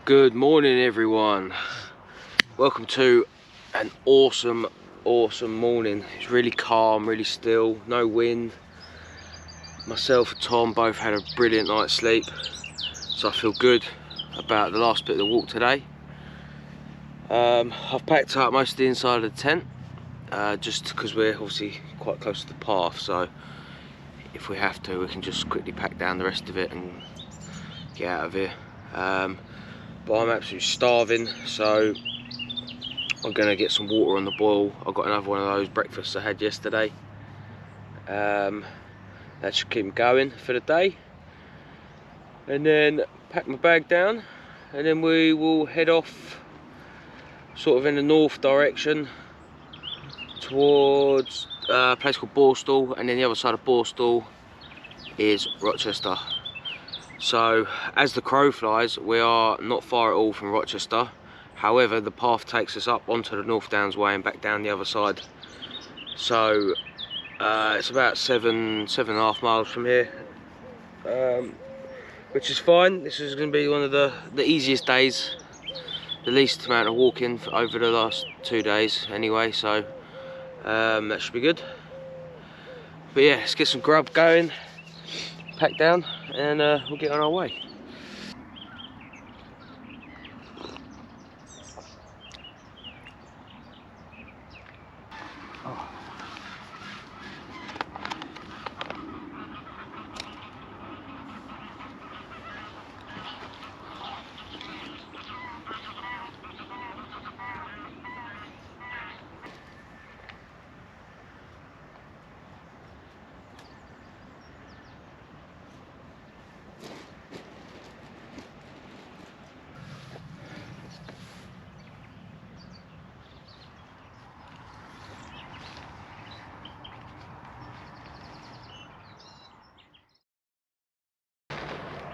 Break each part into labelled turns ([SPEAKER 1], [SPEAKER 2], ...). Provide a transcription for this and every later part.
[SPEAKER 1] Good morning, everyone. Welcome to an awesome morning. It's really calm, really still, no wind. Myself and Tom both had a brilliant night's sleep, so I feel good about the last bit of the walk today. I've packed up most of the inside of the tent, just because we're obviously quite close to the path, so if we have to, we can just quickly pack down the rest of it and get out of here. But I'm absolutely starving, so I'm gonna get some water on the boil. I've got another one of those breakfasts I had yesterday. That should keep me going for the day. And then pack my bag down, and then we will head off sort of in the north direction towards a place called Borstal, and then the other side of Borstal is Rochester. So as the crow flies, we are not far at all from Rochester. However, the path takes us up onto the North Downs way and back down the other side. So it's about 7.5 miles from here, which is fine. This is going to be one of the easiest days, the least amount of walking over the last 2 days anyway, so that should be good. But yeah, let's get some grub going, pack down, and we'll get on our way.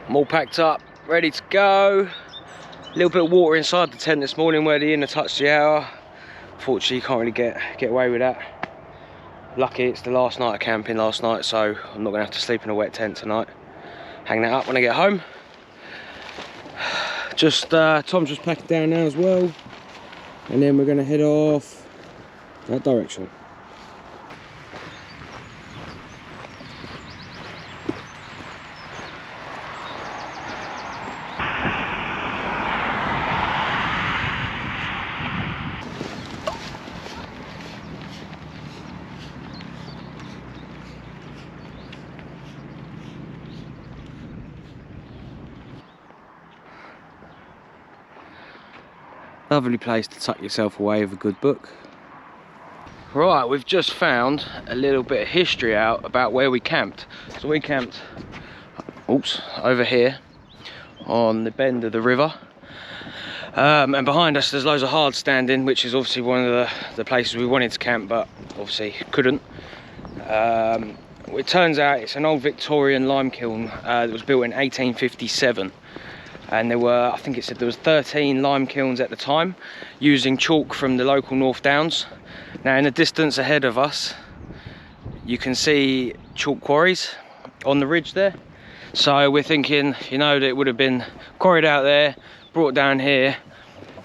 [SPEAKER 1] I'm all packed up, ready to go. A little bit of water inside the tent this morning where the inner touched the hour. Fortunately, you can't really get away with that. Lucky it's the last night of camping last night, so I'm not gonna have to sleep in a wet tent tonight. Hang that up when I get home. Just Tom's just packing down now as well, and then we're gonna head off that direction. Lovely place to tuck yourself away with a good book. Right, we've just found a little bit of history out about where we camped. So we camped, over here on the bend of the river. And behind us there's loads of hard standing, which is obviously one of the places we wanted to camp, but obviously couldn't. It turns out it's an old Victorian lime kiln that was built in 1857. And there were, I think it said there was 13 lime kilns at the time, using chalk from the local North Downs. Now in the distance ahead of us, you can see chalk quarries on the ridge there. So we're thinking, you know, that it would have been quarried out there, brought down here,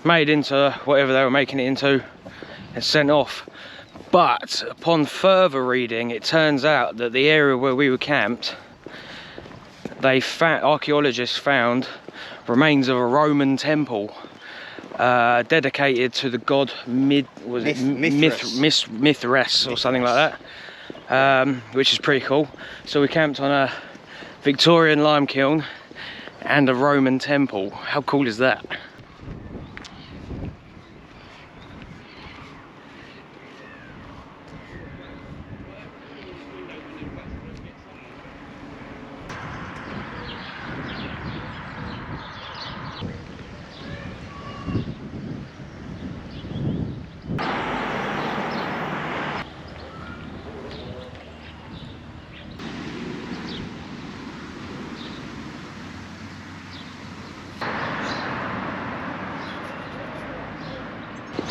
[SPEAKER 1] made into whatever they were making it into, and sent off. But upon further reading, it turns out that the area where we were camped, archaeologists found remains of a Roman temple dedicated to the god Mithras or something like that, which is pretty cool. So we camped on a Victorian lime kiln and a Roman temple. How cool is that?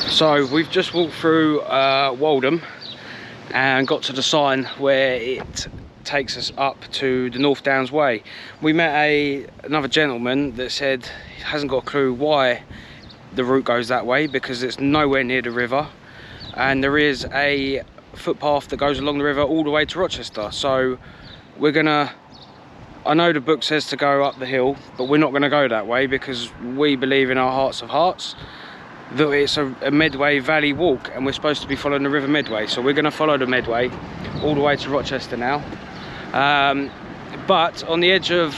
[SPEAKER 1] So we've just walked through Waltham and got to the sign where it takes us up to the North Downs Way. We met another gentleman that said he hasn't got a clue why the route goes that way, because it's nowhere near the river, and there is a footpath that goes along the river all the way to Rochester. So we're gonna, I know the book says to go up the hill, but we're not gonna go that way, because we believe in our hearts of hearts that it's a Medway Valley walk, and we're supposed to be following the River Medway. So we're gonna follow the Medway all the way to Rochester now. But on the edge of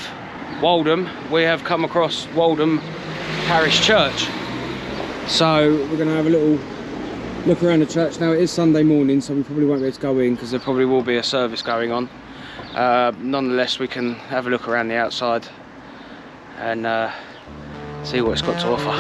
[SPEAKER 1] Waldham, we have come across Waldham Parish Church. So we're gonna have a little look around the church. Now it is Sunday morning, so we probably won't be able to go in because there probably will be a service going on. Nonetheless, we can have a look around the outside and see what it's got to offer.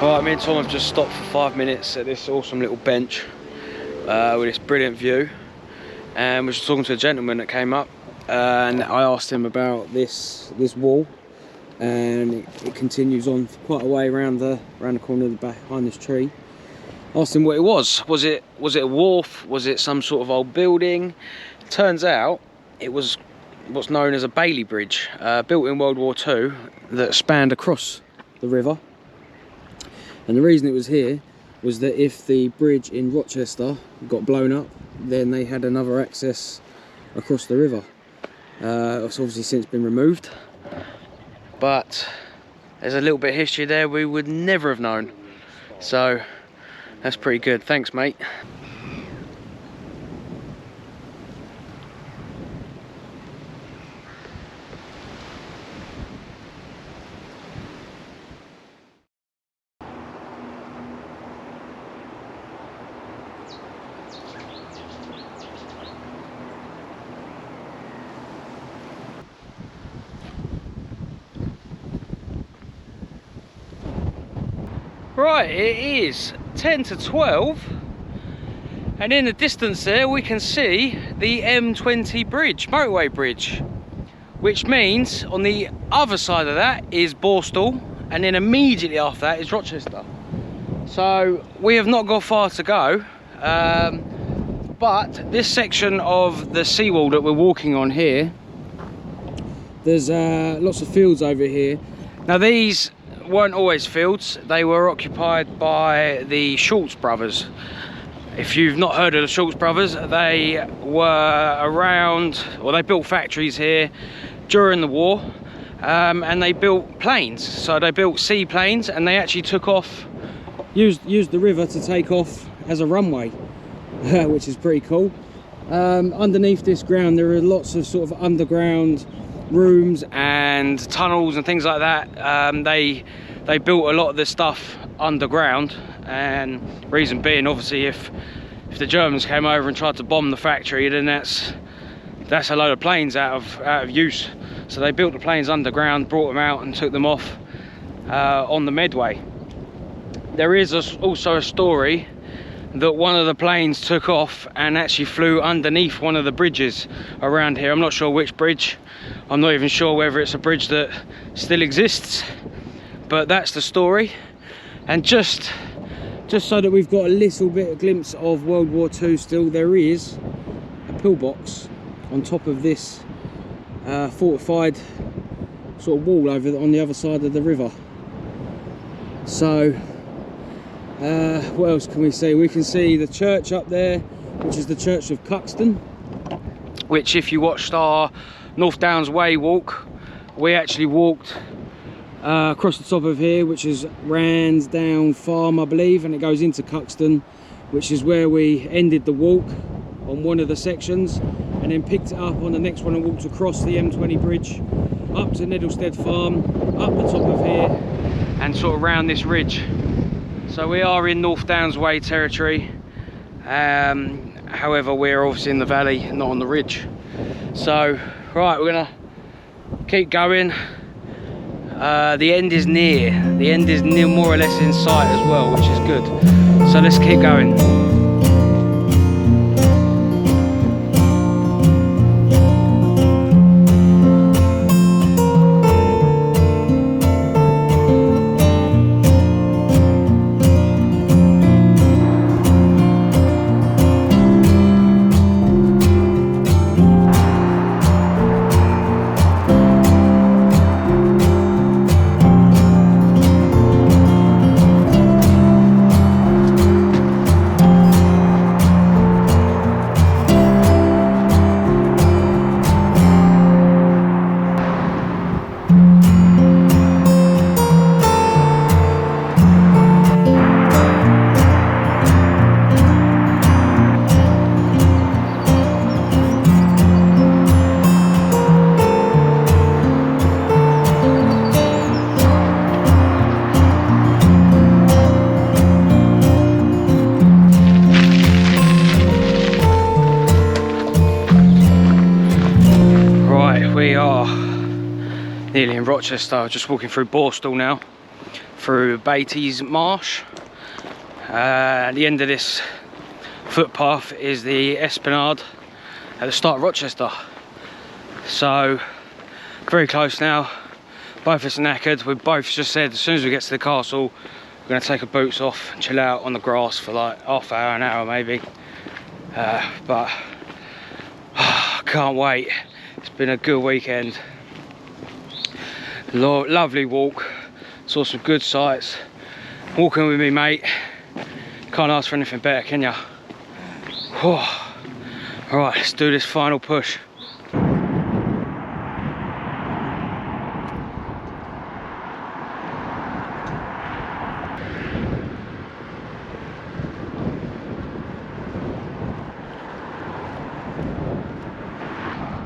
[SPEAKER 1] Alright, me and Tom have just stopped for 5 minutes at this awesome little bench with this brilliant view, and we're just talking to a gentleman that came up, and I asked him about this wall, and it continues on for quite a way around the corner of the back behind this tree. Asked him what it was. Was it a wharf? Was it some sort of old building? Turns out it was what's known as a Bailey Bridge, built in World War II, that spanned across the river. And the reason it was here was that if the bridge in Rochester got blown up, then they had another access across the river. It's obviously since been removed, but there's a little bit of history there we would never have known. So that's pretty good. Thanks, mate. Right, it is 10 to 12, and in the distance there we can see the M20 bridge, motorway bridge, which means on the other side of that is Borstal, and then immediately after that is Rochester. So we have not got far to go, but this section of the seawall that we're walking on here, there's lots of fields over here. Now these weren't always fields, they were occupied by the Schultz brothers. If you've not heard of the Schultz brothers, they were around, well, they built factories here during the war, and they built planes. So they built seaplanes, and they actually took off, used the river to take off as a runway, which is pretty cool. Underneath this ground there are lots of sort of underground rooms and tunnels and things like that. They built a lot of this stuff underground, and reason being, obviously, if the Germans came over and tried to bomb the factory, then that's a load of planes out of use. So they built the planes underground, brought them out and took them off on the Medway. There is also a story that one of the planes took off and actually flew underneath one of the bridges around here. I'm not sure which bridge. I'm not even sure whether it's a bridge that still exists, but that's the story. And just so that we've got a little bit of glimpse of World War II still, there is a pillbox on top of this fortified sort of wall over on the other side of the river. So what else can we see? We can see the church up there, which is the Church of Cuxton, which, if you watched our North Downs Way walk, we actually walked
[SPEAKER 2] across the top of here, which is Ransdown Farm, I believe, and it goes into Cuxton, which is where we ended the walk on one of the sections, and then picked it up on the next one and walked across the M20 bridge up to Nedlestead Farm, up the top of here, and sort of round this ridge. So we are in North Downs Way territory. However, we're obviously in the valley, not on the ridge. So, right, we're gonna keep going. The end is near. The end is near, more or less in sight as well, which is good. So let's keep going. Nearly in Rochester, just walking through Borstal now, through Beatty's Marsh. At the end of this footpath is the Esplanade at the start of Rochester. So, very close now. Both of us are knackered. We both just said as soon as we get to the castle, we're going to take our boots off and chill out on the grass for like half an hour maybe. But can't wait. It's been a good weekend. Lovely walk, saw some good sights. Walking with me mate, can't ask for anything better, can ya? Alright, let's do this final push.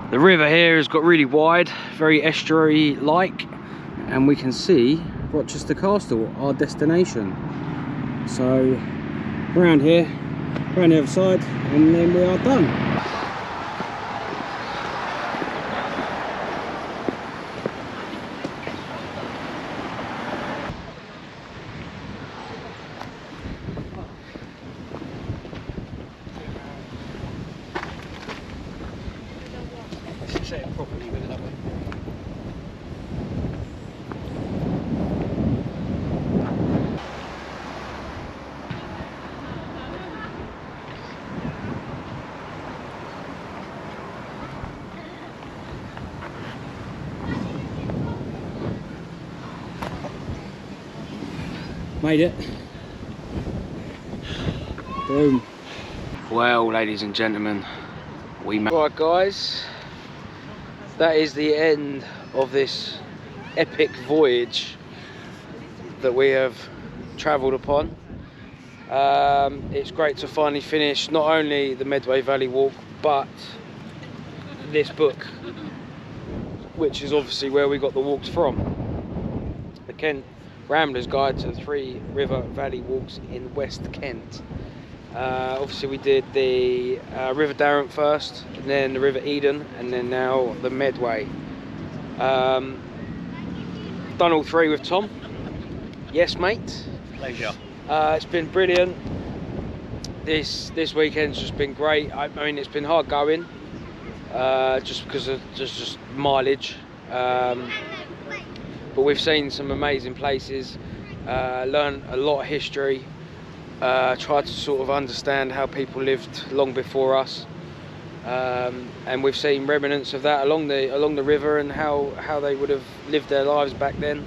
[SPEAKER 2] The river here has got really wide, very estuary-like, and we can see Rochester Castle, our destination. So, around here, around the other side, and then we are done. Set it properly with it that way. Made it. Boom. Well, ladies and gentlemen, we made it. Right guys, that is the end of this epic voyage that we have travelled upon. It's great to finally finish not only the Medway Valley Walk, but this book, which is obviously where we got the walks from. The Kent Rambler's Guide to the 3 River Valley Walks in West Kent. Obviously we did the River Darrant first, and then the River Eden, and then now the Medway. Done all 3 with Tom. Yes mate.
[SPEAKER 3] Pleasure.
[SPEAKER 2] It's been brilliant. This weekend's just been great. I mean, it's been hard going, just because of just mileage. But we've seen some amazing places, learned a lot of history, tried to sort of understand how people lived long before us, and we've seen remnants of that along the river and how they would have lived their lives back then,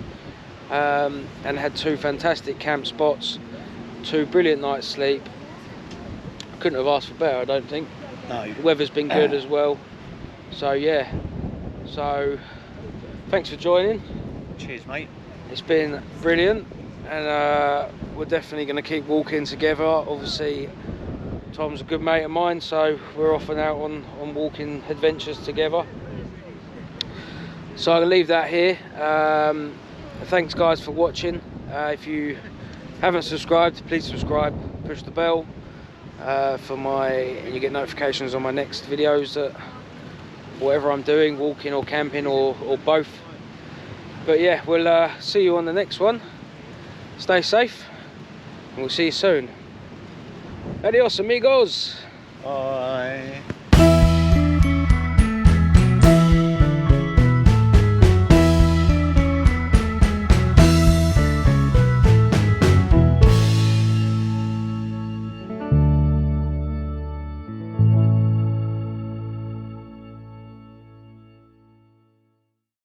[SPEAKER 2] and had 2 fantastic camp spots, 2 brilliant nights sleep. Couldn't have asked for better, I don't think.
[SPEAKER 3] No.
[SPEAKER 2] The weather's been good as well. So yeah. So thanks for joining.
[SPEAKER 3] Cheers, mate.
[SPEAKER 2] It's been brilliant, and we're definitely going to keep walking together. Obviously Tom's a good mate of mine, so we're off and out on walking adventures together. So I'm going to leave that here. Thanks guys for watching. If you haven't subscribed, please subscribe, push the bell and you get notifications on my next videos, that whatever I'm doing, walking or camping or both. But yeah, we'll see you on the next one. Stay safe, and we'll see you soon. Adios amigos.
[SPEAKER 3] Bye.